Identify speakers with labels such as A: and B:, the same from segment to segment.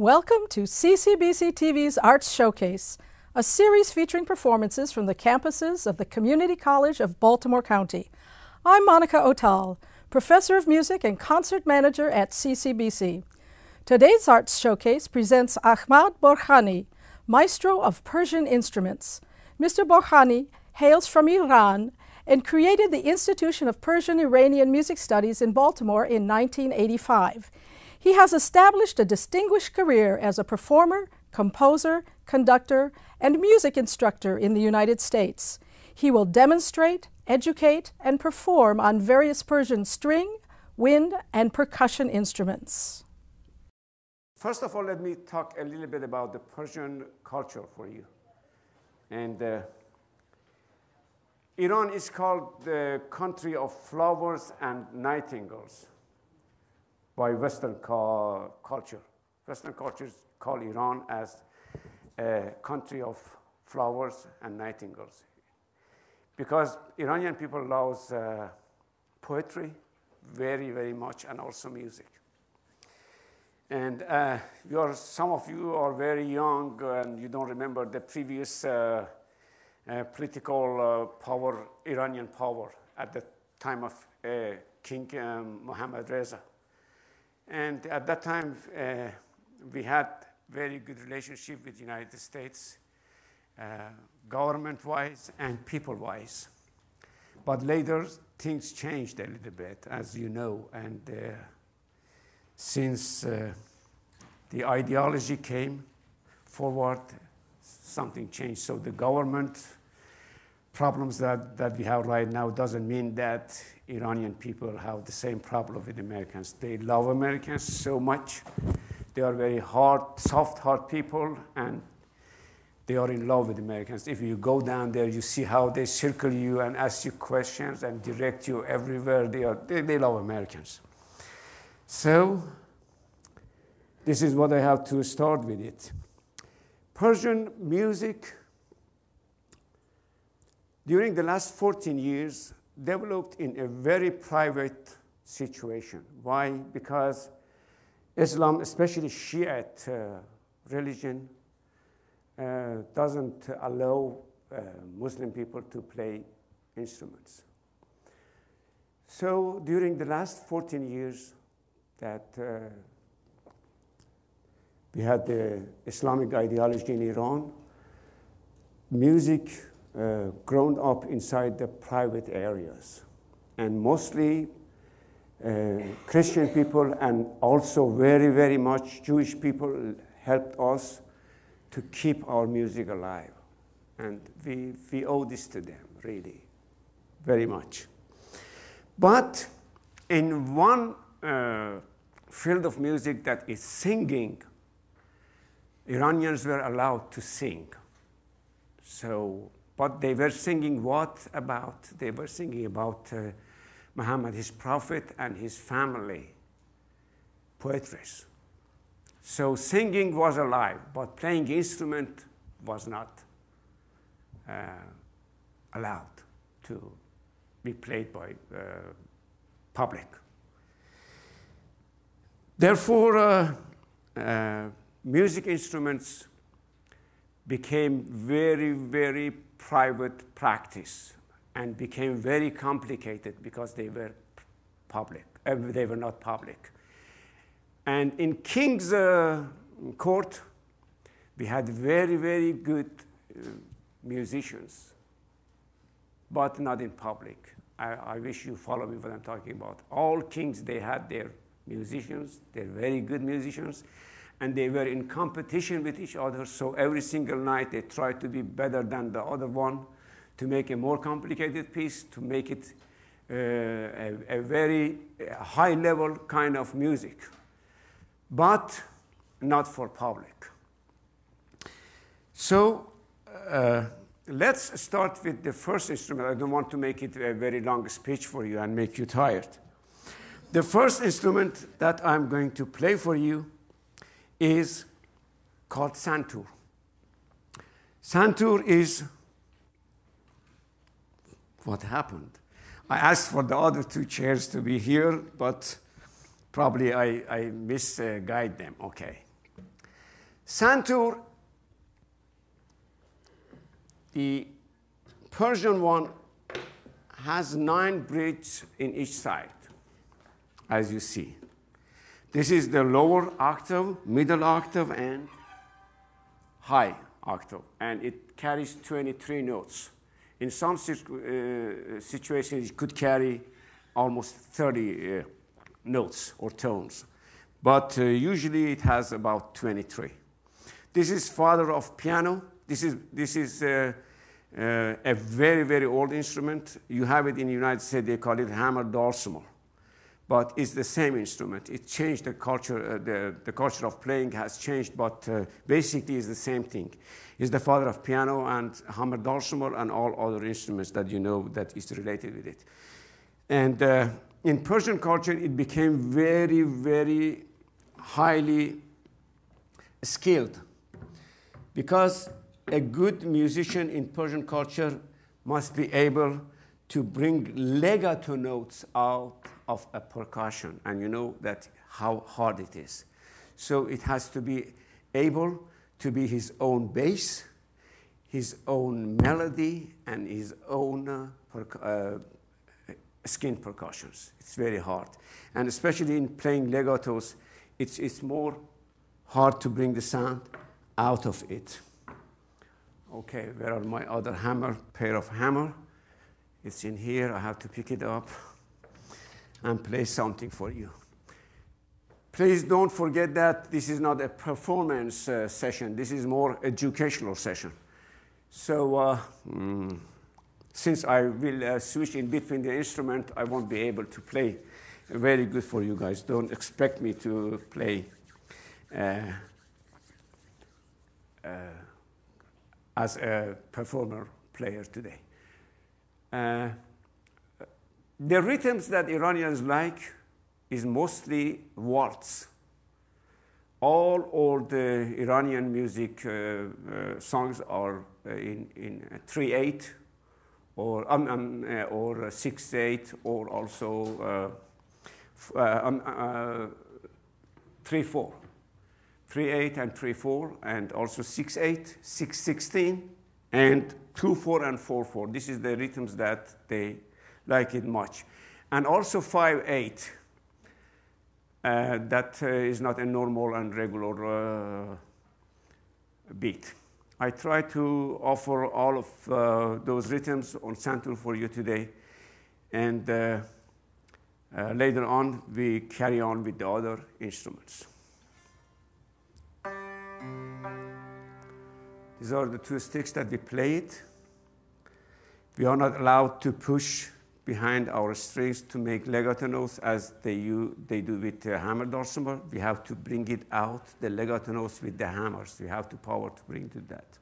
A: Welcome to CCBC TV's Arts Showcase, a series featuring performances from the campuses of the Community College of Baltimore County. I'm Monica Otal, Professor of Music and Concert Manager at CCBC. Today's Arts Showcase presents Ahmad Borhani, Maestro of Persian Instruments. Mr. Borhani hails from Iran and created the Institution of Persian-Iranian Music Studies in Baltimore in 1985. He has established a distinguished career as a performer, composer, conductor, and music instructor in the United States. He will demonstrate, educate, and perform on various Persian string, wind, and percussion instruments.
B: First of all, let me talk a little bit about the Persian culture for you. And Iran is called the country of flowers and nightingales by Western culture. Western cultures call Iran as a country of flowers and nightingales, because Iranian people love poetry very, very much, and also music. And some of you are very young and you don't remember the previous political power, Iranian power at the time of King Mohammad Reza. And at that time, we had very good relationship with the United States, government-wise and people-wise. But later, things changed a little bit, as you know. And since the ideology came forward, something changed. So the government problems that we have right now doesn't mean that Iranian people have the same problem with Americans. They love Americans so much. They are very hard, soft-hearted people, and they are in love with Americans. If you go down there, you see how they circle you and ask you questions and direct you everywhere. They love Americans. So this is what I have to start with it. Persian music, during the last 14 years, developed in a very private situation. Why? Because Islam, especially Shiite religion, doesn't allow Muslim people to play instruments. So during the last 14 years that we had the Islamic ideology in Iran, music grown up inside the private areas. And mostly Christian people and also very, very much Jewish people helped us to keep our music alive. And we owe this to them, really, very much. But in one field of music, that is singing, Iranians were allowed to sing. So, but they were singing what about? They were singing about Muhammad, his prophet, and his family, poetries. So singing was alive, but playing instrument was not allowed to be played by public. Therefore, music instruments became very, very private practice and became very complicated because they were public. They were not public. And in King's court, we had very, very good musicians, but not in public. I wish you follow me what I'm talking about. All kings, they had their musicians, they're very good musicians, and they were in competition with each other, so every single night they tried to be better than the other one, to make a more complicated piece, to make it a very high-level kind of music, but not for public. So let's start with the first instrument. I don't want to make it a very long speech for you and make you tired. The first instrument that I'm going to play for you is called santur. Santur is what happened. I asked for the other two chairs to be here, but probably I misguide them. Okay. Santur, the Persian one, has 9 bridges in each side, as you see. This is the lower octave, middle octave, and high octave, and it carries 23 notes. In some situations, it could carry almost 30 notes or tones, but usually it has about 23. This is father of piano. This is a very, very old instrument. You have it in the United States, they call it hammer dulcimer, but it's the same instrument. It changed the culture, the culture of playing has changed, but basically it's the same thing. It's the father of piano and hammer dulcimer and all other instruments that you know that is related with it. And in Persian culture, it became very, very highly skilled, because a good musician in Persian culture must be able to bring legato notes out of a percussion, and you know that how hard it is. So it has to be able to be his own bass, his own melody, and his own skin percussions. It's very hard. And especially in playing legatos, it's more hard to bring the sound out of it. Okay, where are my other pair of hammer? It's in here. I have to pick it up and play something for you. Please don't forget that this is not a performance session. This is more educational session. So since I will switch in between the instrument, I won't be able to play very good for you guys. Don't expect me to play as a performer player today. The rhythms that Iranians like is mostly waltz. All old Iranian music songs are in 3/8 or 6/8 or also 3/4. 3/8 and 3/4, and also 6/8, 6/16, and 2/4 and 4/4. This is the rhythms that they like it much. And also 5/8. That is not a normal and regular beat. I try to offer all of those rhythms on santur for you today, and later on we carry on with the other instruments. These are the 2 sticks that we play it. We are not allowed to push behind our strings to make legato notes as they do with the hammer dulcimer. We have to bring it out, the legato notes, with the hammers. We have to power to bring to that.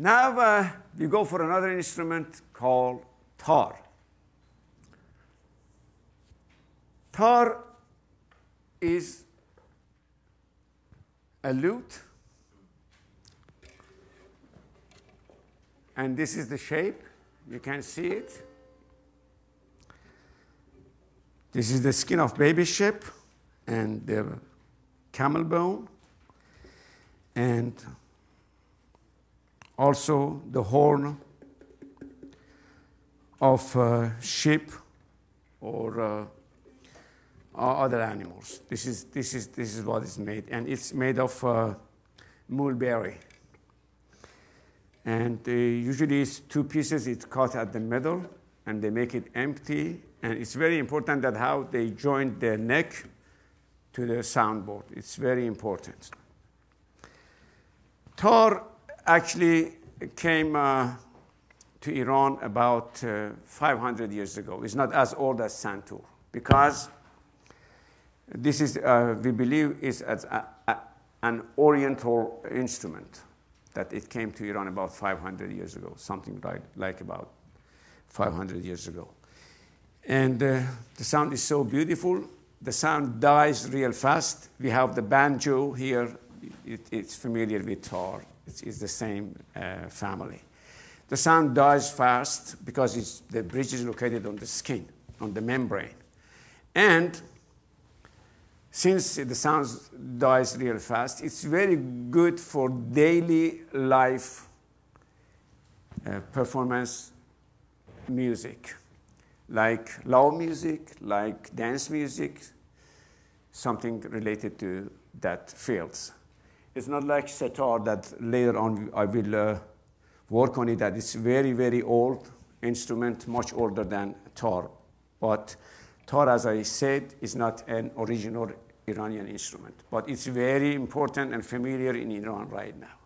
B: Now we go for another instrument called tar. Tar is a lute, and this is the shape. You can see it. This is the skin of baby sheep and the camel bone, and also the horn of sheep or other animals. This is what is made, and it's made of mulberry. And usually it's two pieces. It's cut at the middle, and they make it empty. And it's very important that how they join the neck to the soundboard. It's very important. Tar actually came to Iran about 500 years ago. It's not as old as santur, because this is, we believe, is as an Oriental instrument, that it came to Iran about 500 years ago, something like about 500 years ago. And the sound is so beautiful. The sound dies real fast. We have the banjo here. It's familiar with tar. It's the same family. The sound dies fast because the bridge is located on the skin, on the membrane. And since the sound dies real fast, it's very good for daily life performance music, like loud music, like dance music, something related to that fields. It's not like setar that later on I will work on it, that it's very, very old instrument, much older than tar. But tar, as I said, is not an original Iranian instrument, but it's very important and familiar in Iran right now.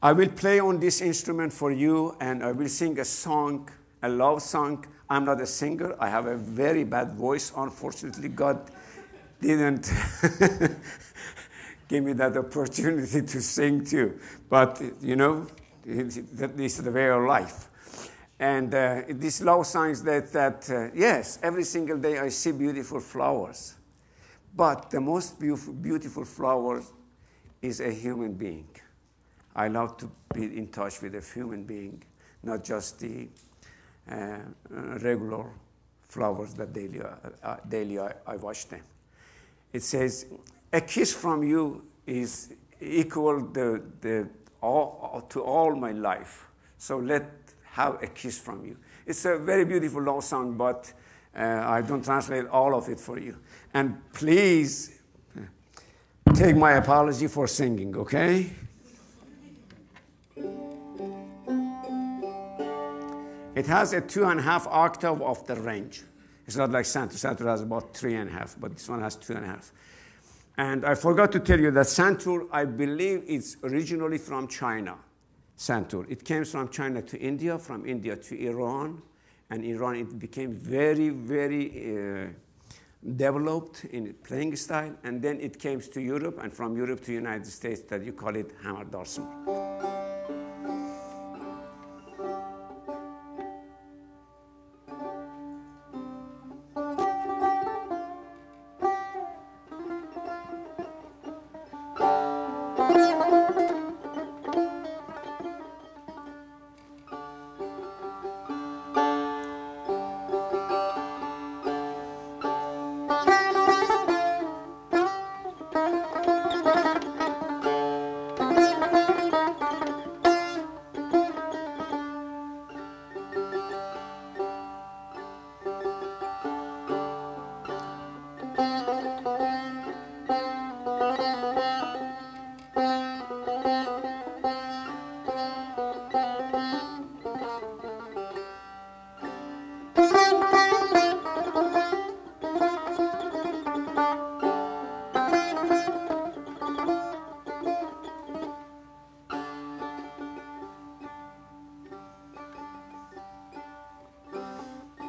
B: I will play on this instrument for you, and I will sing a song, a love song. I'm not a singer. I have a very bad voice. Unfortunately, God didn't give me that opportunity to sing too. But, you know, this is the way of life. And this love song is that yes, every single day I see beautiful flowers. But the most beautiful flower is a human being. I love to be in touch with a human being, not just the regular flowers that daily I watch them. It says, a kiss from you is equal to all my life. So let have a kiss from you. It's a very beautiful love song, but I don't translate all of it for you. And please take my apology for singing, okay? It has a 2.5 octave of the range. It's not like santur. Santur has about 3.5, but this one has 2.5. And I forgot to tell you that santur, I believe it's originally from China. Santur. It came from China to India, from India to Iran, and Iran it became very, very developed in playing style, and then it came to Europe, and from Europe to United States, that you call it hammer darsma.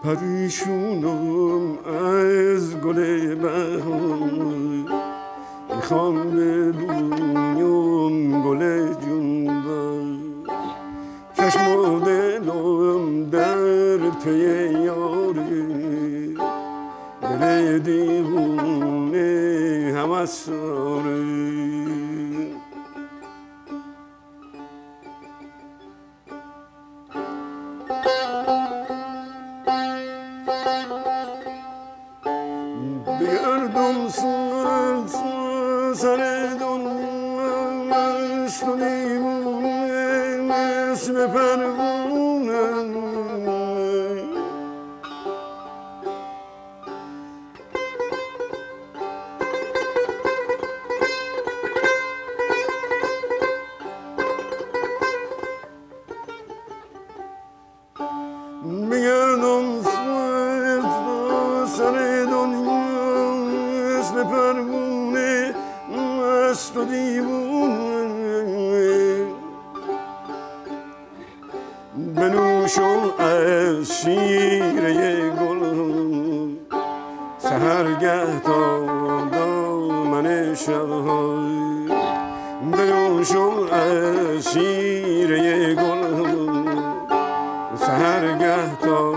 C: پریشونم از گل بهار میخوام بدونم گل جون چشم و دلم در پی یاری دل دیوونه هوس داره بگردم سر دنیاست و دیوونه مثل پروونه بگردم سر دنیا مثل پروونه مست و دیوونه بنوشم از شیره گل سحرگه تا دامن شبهای بنوشم از شیره گل سحرگه تا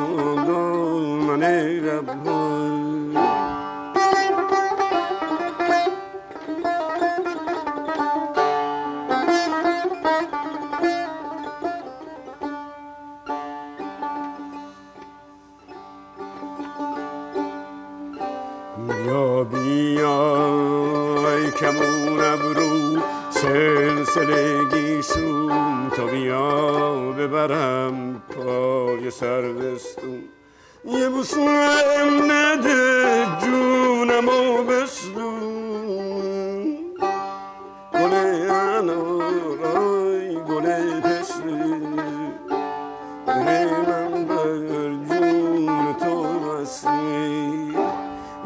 C: دامن ربهای بیا بیای کمون ابرو سلسله گیسون تا بیا ببرم پای سروستون یه بوسم نده جونم و بستون گل انارای گل پسته دل من بر جون تو بسته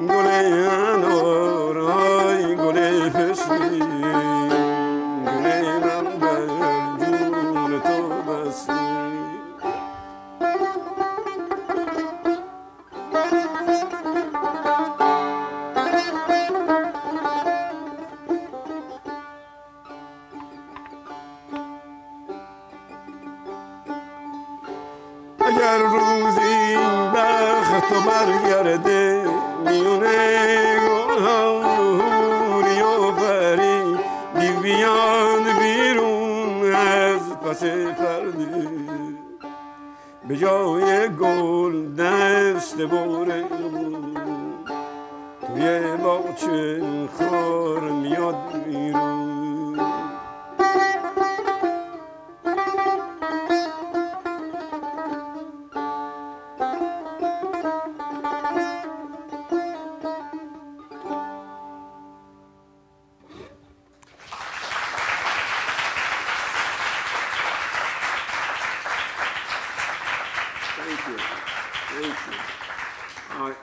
C: گل انارای گل پسته گل من بر جون تو بسته اگر روزی بخت و برگرده میونه گلها حوری و پری بیاد بیرون از پس پرده به جای گل دست بره توی باغچه خار میاد بیرون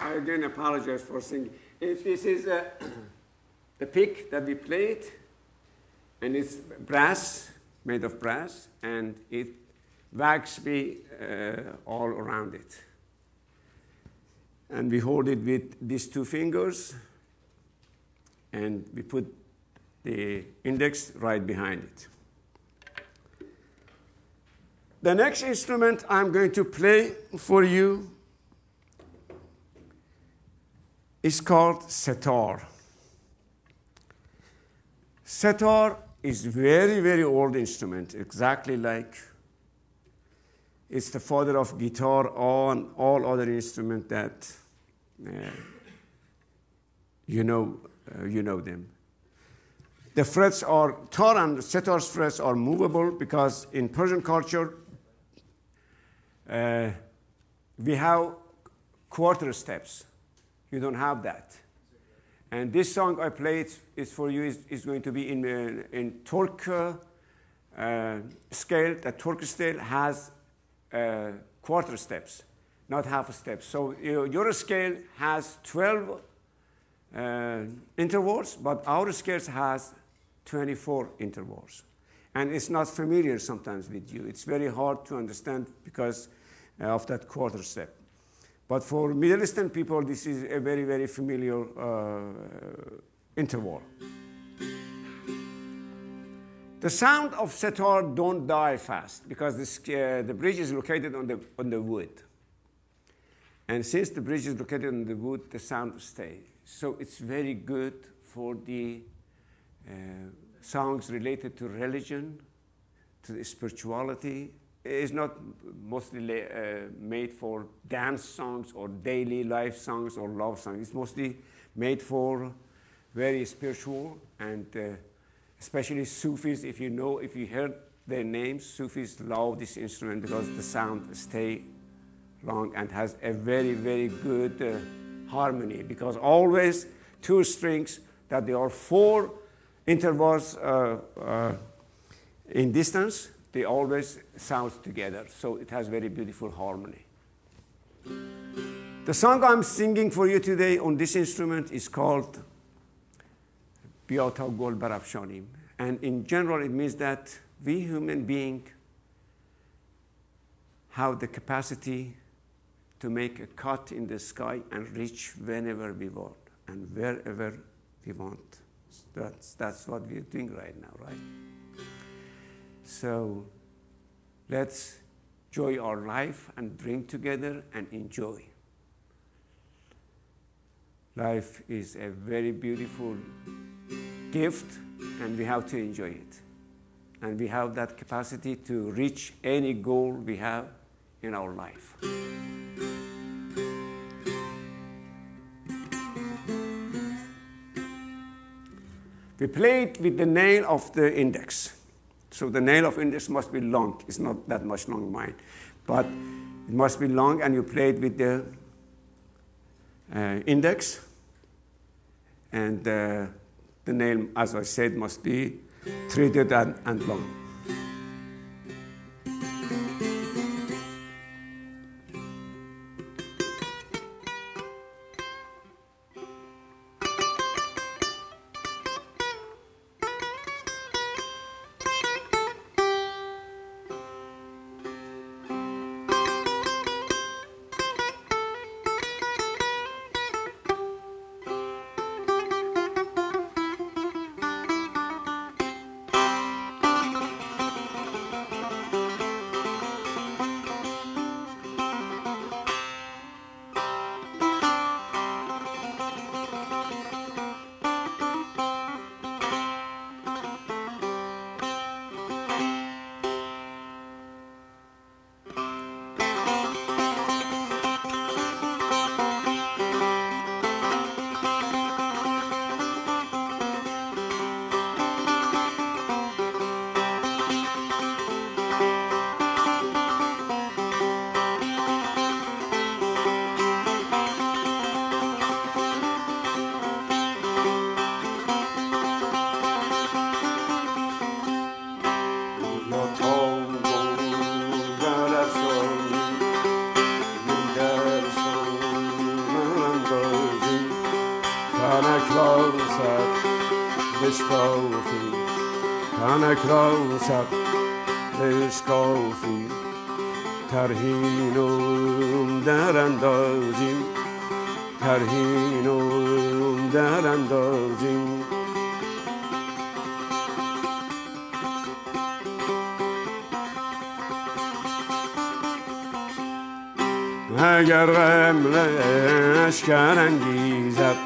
B: I again apologize for singing. This is the pick that we played, and it's brass, made of brass, and it wax me all around it. And we hold it with these two fingers, and we put the index right behind it. The next instrument I'm going to play for you is called setar. Setar is very, very old instrument, exactly like it's the father of guitar and all other instruments that you know them. The frets are, tar and setar's frets are movable because in Persian culture, we have quarter steps. You don't have that. And this song I played is for you is going to be in Turk scale. The Turk scale has quarter steps, not half steps. So your scale has 12 intervals, but our scale has 24 intervals. And it's not familiar sometimes with you. It's very hard to understand because of that quarter step. But for Middle Eastern people, this is a very, very familiar interval. The sound of setar don't die fast because the bridge is located on the wood. And since the bridge is located on the wood, the sound stays. So it's very good for the songs related to religion, to the spirituality. It's not mostly made for dance songs or daily life songs or love songs. It's mostly made for very spiritual, and especially Sufis. If you heard their names, Sufis love this instrument because the sound stays long and has a very, very good harmony, because always two strings that there are 4 intervals in distance, they always sound together, so it has very beautiful harmony. The song I'm singing for you today on this instrument is called Bia ta gol barafshanim, and in general it means that we human beings have the capacity to make a cut in the sky and reach whenever we want and wherever we want. That's what we're doing right now, right? So let's enjoy our life and drink together and enjoy. Life is a very beautiful gift, and we have to enjoy it. And we have that capacity to reach any goal we have in our life. We play it with the nail of the index. So the nail of index must be long. It's not that much long, mine. But it must be long, and you play it with the index. And the nail, as I said, must be threaded and long. ترهینم در اندازیم ترهینم در اندازیم اگر غم لشکر انگیزد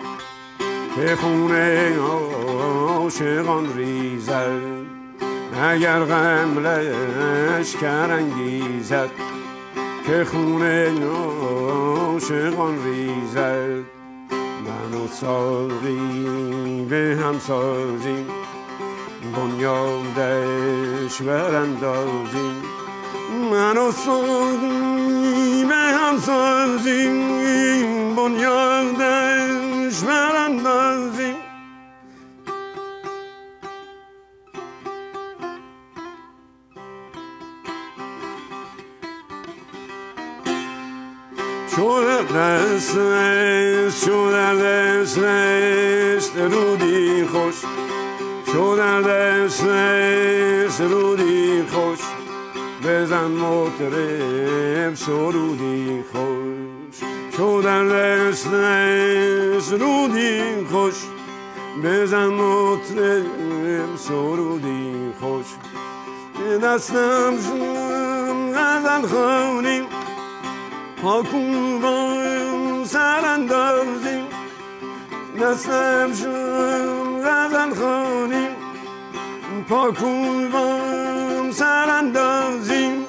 B: که خون عاشقان ریزد اگر غم لشکر انگیزد که خون عاشقان ریزد من و ساقی به هم سازیم بنیادش براندازیم من و ساقی به هم سازیم بنیادش براندازیم شو در دستش رودی خوش شو در دستش رودی خوش بزن مطرب سرودی خوش شو در دستش رودی خوش
C: بزن مطرب سرودی خوش دستم شون غزل خوانیم پاکون با سر اندازیم دستم شون غزل خوانیم پاکون با سر اندازیم.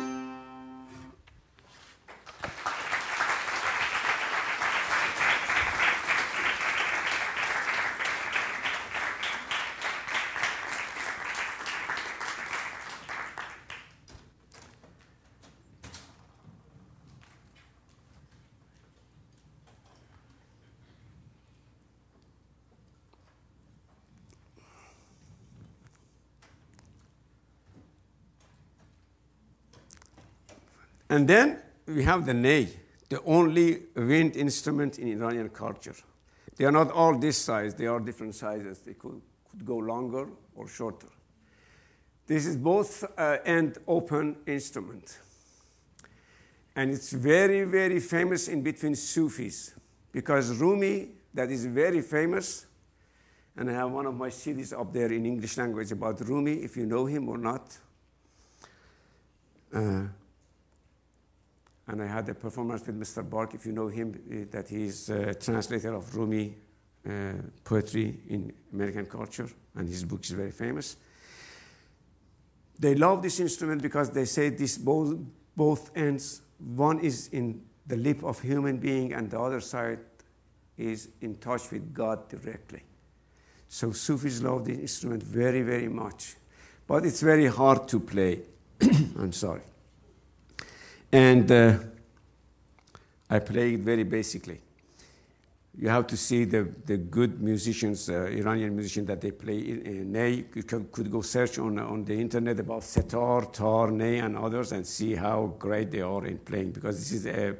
C: And then we have the ney, the only wind instrument in Iranian culture. They are not all this size, they are different sizes. They could go longer or shorter. This is both end open instrument. And it's very, very famous in between Sufis because Rumi, that is very famous, and I have one of my CDs up there in English language about Rumi, if you know him or not. And I had a performance with Mr. Bark, if you know him, that he is a translator of Rumi poetry in American culture, and his book is very famous. They love this instrument because they say this both ends, one is in the lip of human being and the other side is in touch with God directly. So Sufis love this instrument very, very much. But it's very hard to play. I'm sorry. And I play it very basically. You have to see the good musicians, Iranian musicians that they play ney. You could go search on the internet about setar, tar, ney, and others and see how great they are in playing because this is a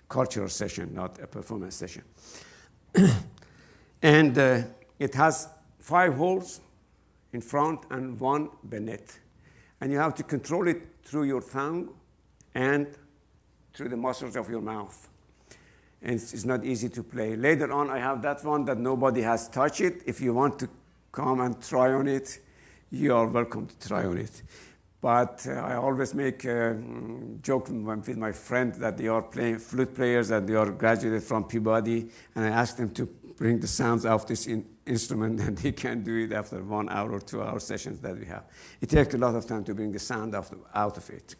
C: cultural session, not a performance session. And it has 5 holes in front and 1 beneath. And you have to control it through your tongue and through the muscles of your mouth. And it's not easy to play. Later on, I have that one that nobody has touched it. If you want to come and try on it, you are welcome to try on it. But I always make a joke with my friend that they are playing flute players and they are graduated from Peabody, and I ask them to bring the sounds of this instrument, and they can do it after 1 hour or 2 hour sessions that we have. It takes a lot of time to bring the sound out of it.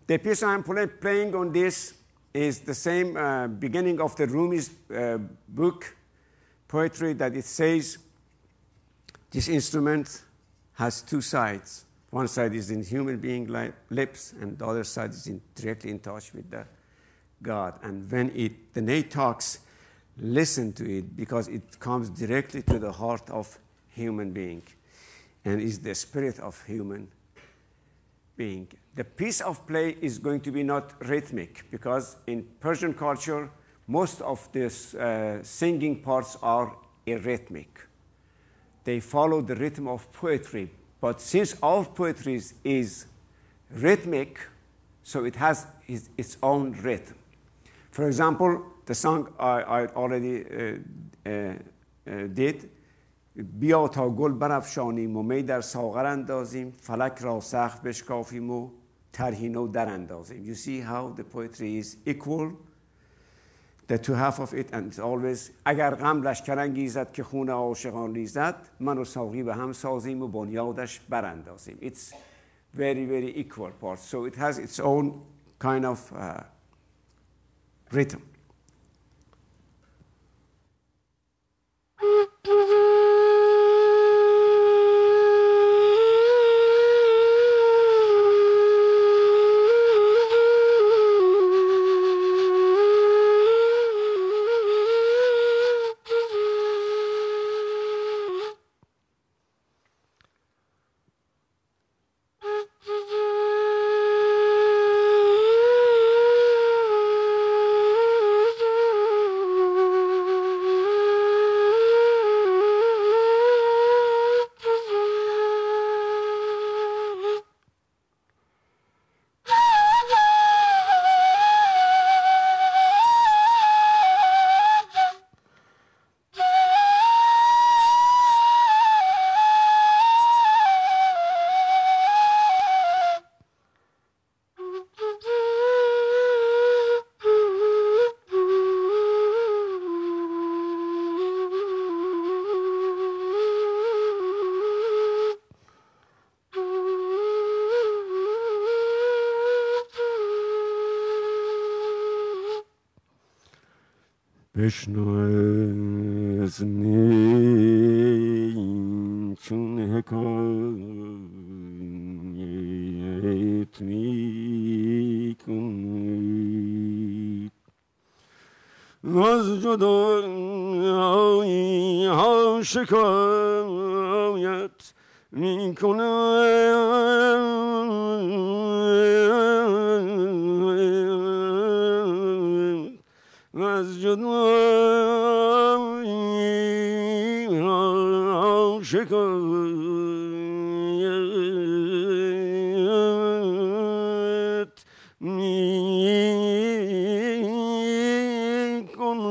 C: The piece I'm playing on this is the same beginning of the Rumi's book, poetry, that it says this instrument has 2 sides. One side is in human being lips, and the other side is directly in touch with the God. And when the ney talks, listen to it because it comes directly to the heart of human being and is the spirit of human being. The piece of play is going to be not rhythmic because in Persian culture, most of these singing parts are arrhythmic. They follow the rhythm of poetry. But since our poetry is rhythmic, so it has its own rhythm. For example, the song I already did, بیا تا گل برافشانیم و می در ساغر اندازیم فلک را سقف بشکافیم و طرحی نو در اندازیم. You see how the poetry is equal, the 2 half of it, and it's always اگر غم لشکر انگیزد که خون عاشقان ریزد من و ساقی به هم سازیم و بنیادش براندازیم. It's very, very equal parts. So it has its own kind of rhythm.
D: بشنو از نیم چون حکایت می کنید از جدایی ها شکایت می کنید از جدایی ها شکایت می کنید.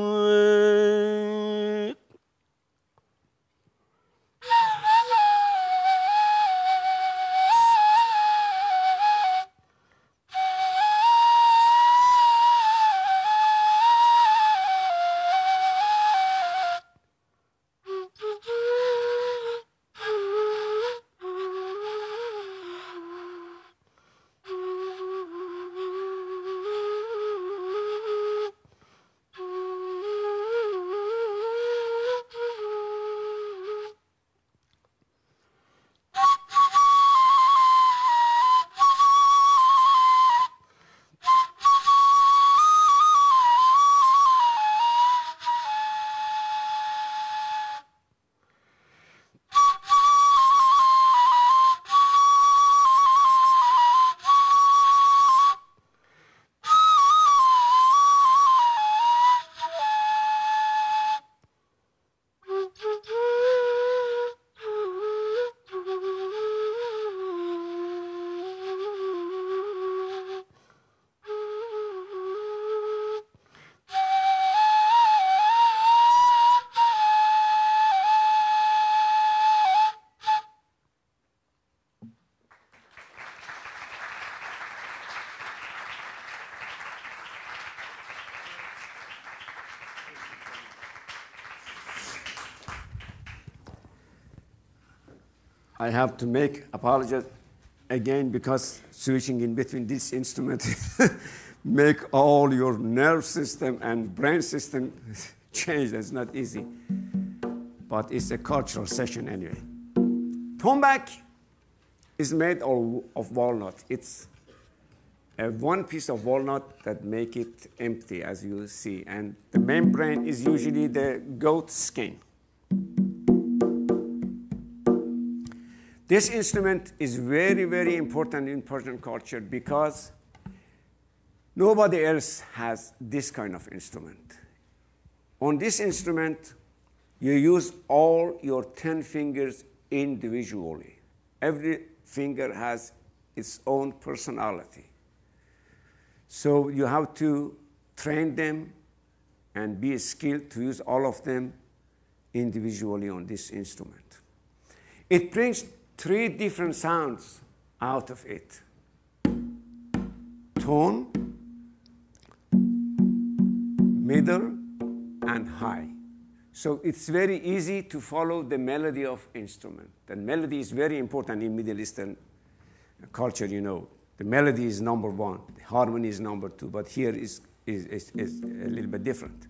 C: I have to make apologies again because switching in between this instrument make all your nerve system and brain system change. That's not easy, but it's a cultural session anyway. Tombak is made of walnut. It's one piece of walnut that make it empty, as you see, and the membrane is usually the goat skin. This instrument is very, very important in Persian culture because nobody else has this kind of instrument. On this instrument, you use all your 10 fingers individually. Every finger has its own personality. So you have to train them and be skilled to use all of them individually on this instrument. It brings 3 different sounds out of it: tone, middle, and high. So it's very easy to follow the melody of instrument. The melody is very important in Middle Eastern culture, you know. The melody is number 1, the harmony is number 2, but here is a little bit different.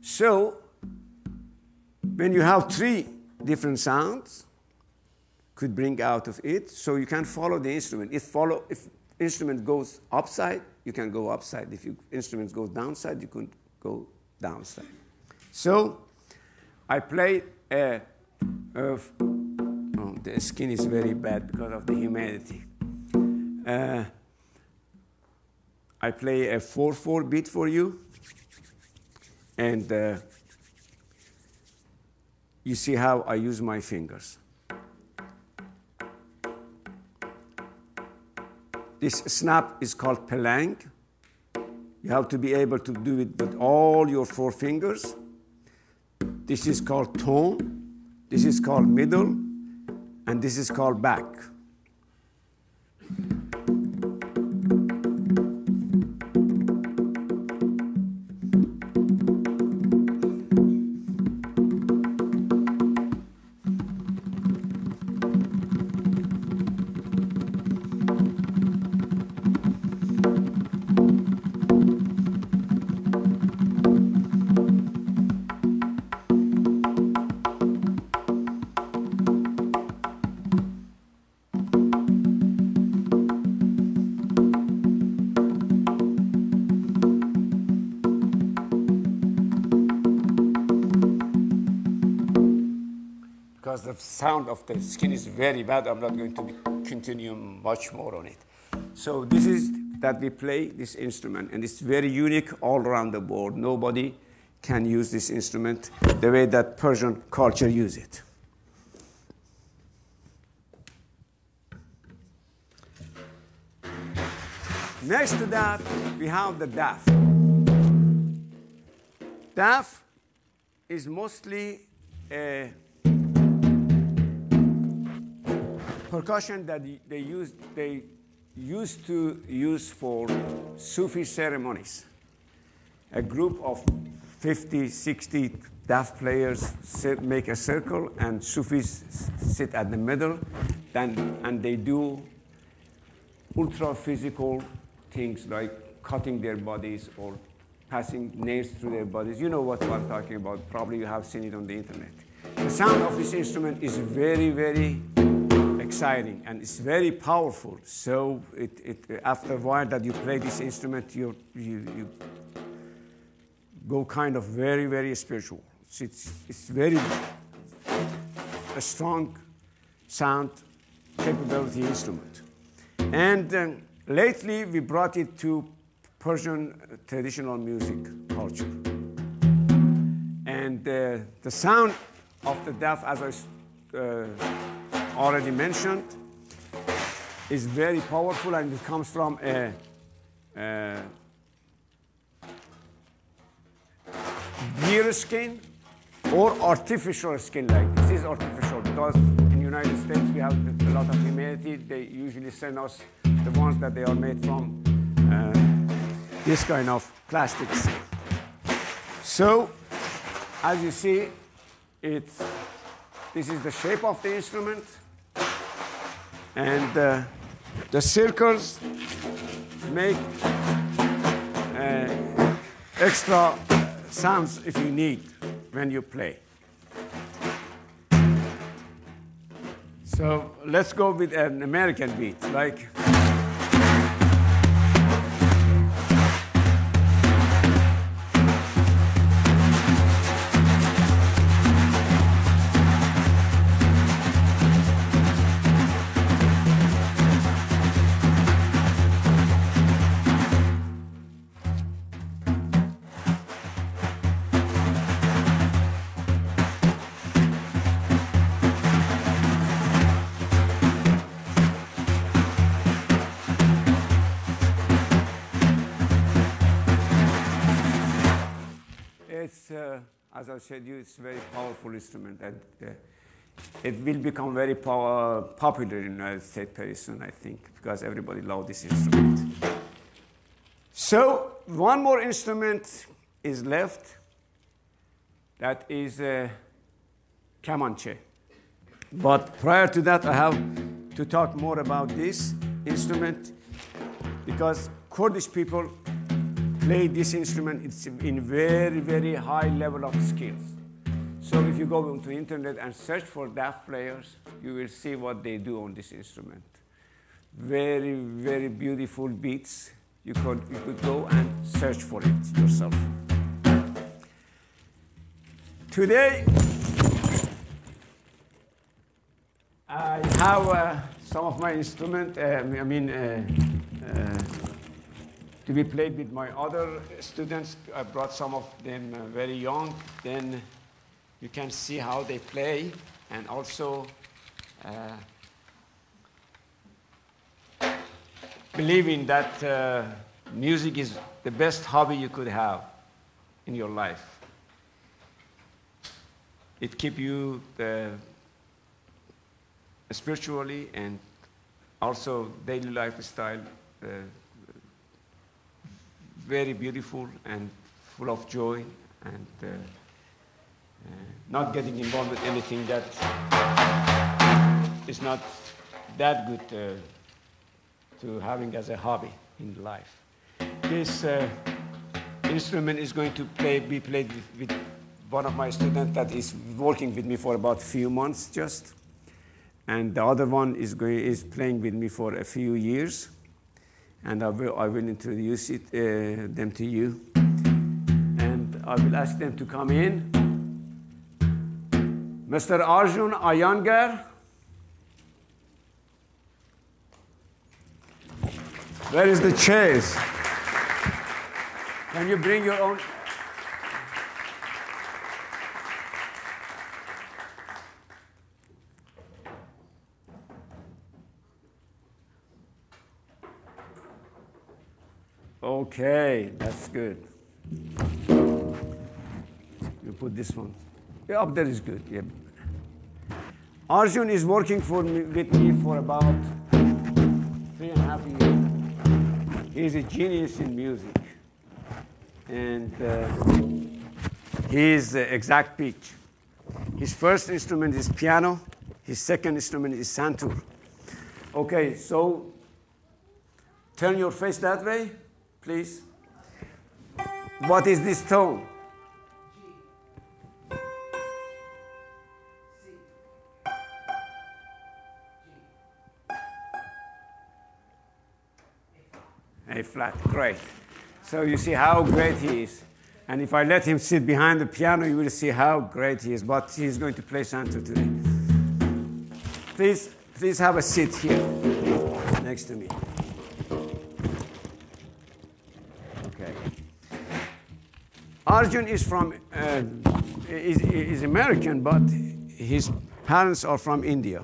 C: So when you have 3 different sounds, could bring out of it, so you can follow the instrument. If instrument goes upside, you can go upside. If instrument goes downside, you can go downside. So I play the skin is very bad because of the humidity. I play a 4/4 beat for you, and you see how I use my fingers. This snap is called pelang. You have to be able to do it with all your 4 fingers. This is called tone, this is called middle, and this is called back. because the sound of the skin is very bad. I'm not going to continue much more on it. So this is that we play this instrument, and it's very unique all around the world. Nobody can use this instrument the way that Persian culture use it. Next to that, we have the daf. Daf is mostly a percussion that they used to use for Sufi ceremonies. A group of 50, 60 daf players make a circle, and Sufis sit at the middle, and they do ultra-physical things like cutting their bodies or passing nails through their bodies. You know what I'm talking about. Probably you have seen it on the internet. The sound of this instrument is very, very exciting, and it's very powerful. So after a while that you play this instrument, you go kind of very, very spiritual. It's very a strong sound capability instrument. And lately, we brought it to Persian traditional music culture. And the sound of the daf, as I already mentioned, is very powerful, and it comes from a deer skin or artificial skin. Like this is artificial, because in the United States we have a lot of humidity. They usually send us the ones that they are made from this kind of plastic skin. So, as you see, this is the shape of the instrument, and the circles make extra sounds if you need when you play. So let's go with an American beat, like. As I said, it's a very powerful instrument, and it will become very popular in the United States very soon, I think, because everybody loves this instrument. So one more instrument is left. That is Kamanche. But prior to that, I have to talk more about this instrument, because Kurdish people play this instrument. It's in very, very high level of skills. So if you go onto the internet and search for daf players, you will see what they do on this instrument. Very, very beautiful beats. You could go and search for it yourself. Today, I have some of my instrument, to be played with my other students. I brought some of them very young. Then you can see how they play, and also believing that music is the best hobby you could have in your life. It keeps you spiritually and also daily lifestyle very beautiful and full of joy, and not getting involved with anything that is not that good to having as a hobby in life. This instrument is going to be played with one of my students that is working with me for about a few months just, and the other one is playing with me for a few years. And I will introduce them to you. And I will ask them to come in. Mr. Arjun Iyengar. Where is the chairs? Can you bring your own? Okay, that's good. You put this one. Yeah, up there is good. Yeah. Arjun is working with me for about 3.5 years. He's a genius in music. And he is exact pitch. His first instrument is piano. His second instrument is santur. Okay, so turn your face that way, please. What is this tone? A flat, great. So you see how great he is. And if I let him sit behind the piano, you will see how great he is. But he's going to play santur today. Please have a seat here next to me. Okay. Arjun is from is American, but his parents are from India.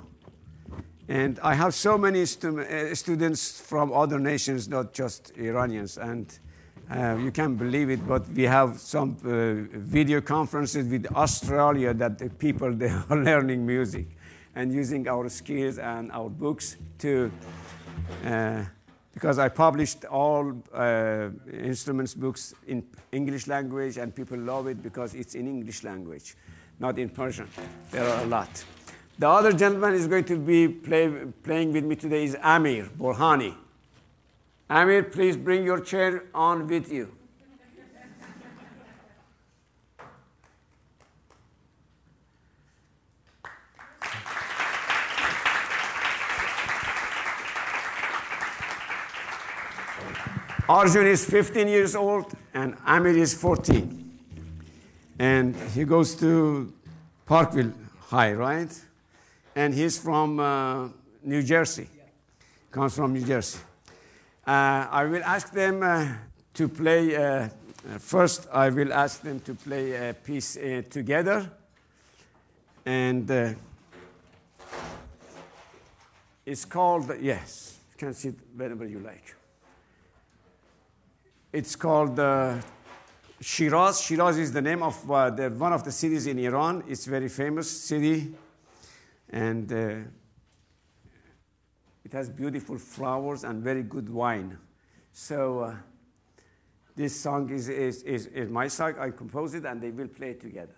C: And I have so many students from other nations, not just Iranians. And you can't believe it, but we have some video conferences with Australia that the people, they are learning music and using our skills and our books to, because I published all instruments books in English language, and people love it because it's in English language, not in Persian. There are a lot. The other gentleman is going to be playing with me today is Ahmad Borhani. Ahmad, please bring your chair on with you. Arjun is 15 years old, and Ahmad is 14. And he goes to Parkville High, right? And he's from New Jersey, comes from New Jersey. I will ask them to play, first I will ask them to play a piece together. And it's called, yes, you can sit whenever you like. It's called Shiraz. Shiraz is the name of one of the cities in Iran. It's a very famous city. And it has beautiful flowers and very good wine. So this song is my song. I composed it, and they will play it together.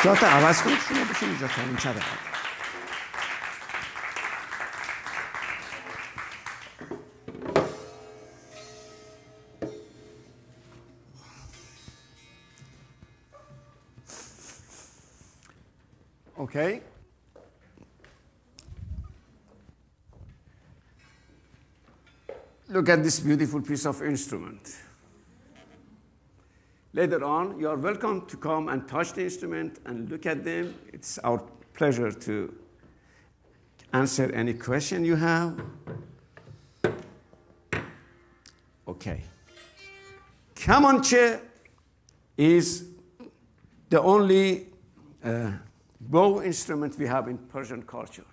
C: جات عوض کنید شما بشین اینجا کنیم چه دارد. Okay. Look at this beautiful piece of instrument. Later on, you are welcome to come and touch the instrument and look at them. It's our pleasure to answer any question you have. Okay. Kamanche is the only bow instrument we have in Persian culture.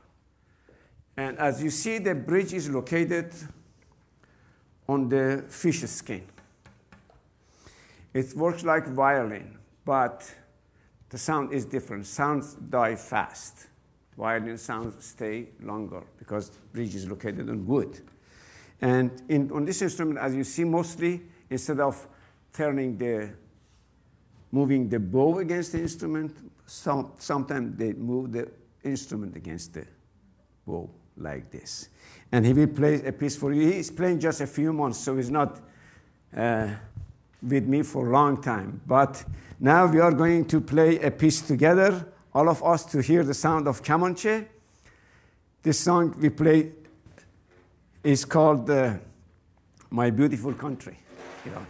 C: And as you see, the bridge is located on the fish skin. It works like violin, but the sound is different. Sounds die fast. Violin sounds stay longer because the bridge is located on wood. And on this instrument, as you see, mostly, instead of moving the bow against the instrument, sometimes they move the instrument against the bow like this. And he will play a piece for you. He's playing just a few months, so he's not with me for a long time. But now we are going to play a piece together, all of us, to hear the sound of Kamanche. This song we play is called My Beautiful Country. Iran.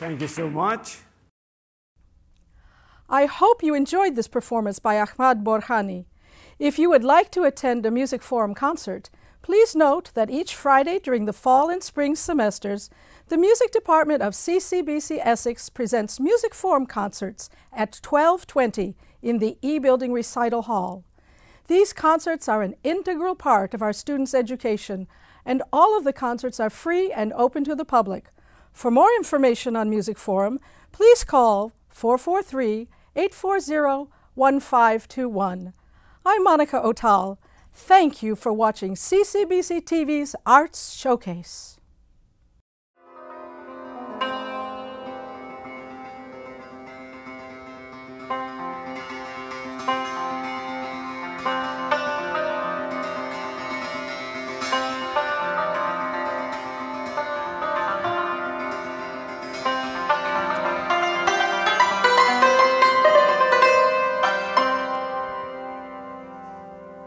C: Thank you so much.
A: I hope you enjoyed this performance by Ahmad Borhani. If you would like to attend a Music Forum concert, please note that each Friday during the fall and spring semesters, the Music Department of CCBC Essex presents Music Forum concerts at 12:20 in the E Building Recital Hall. These concerts are an integral part of our students' education, and all of the concerts are free and open to the public. For more information on Music Forum, please call 443-840-1521. I'm Monica Otal. Thank you for watching CCBC TV's Arts Showcase.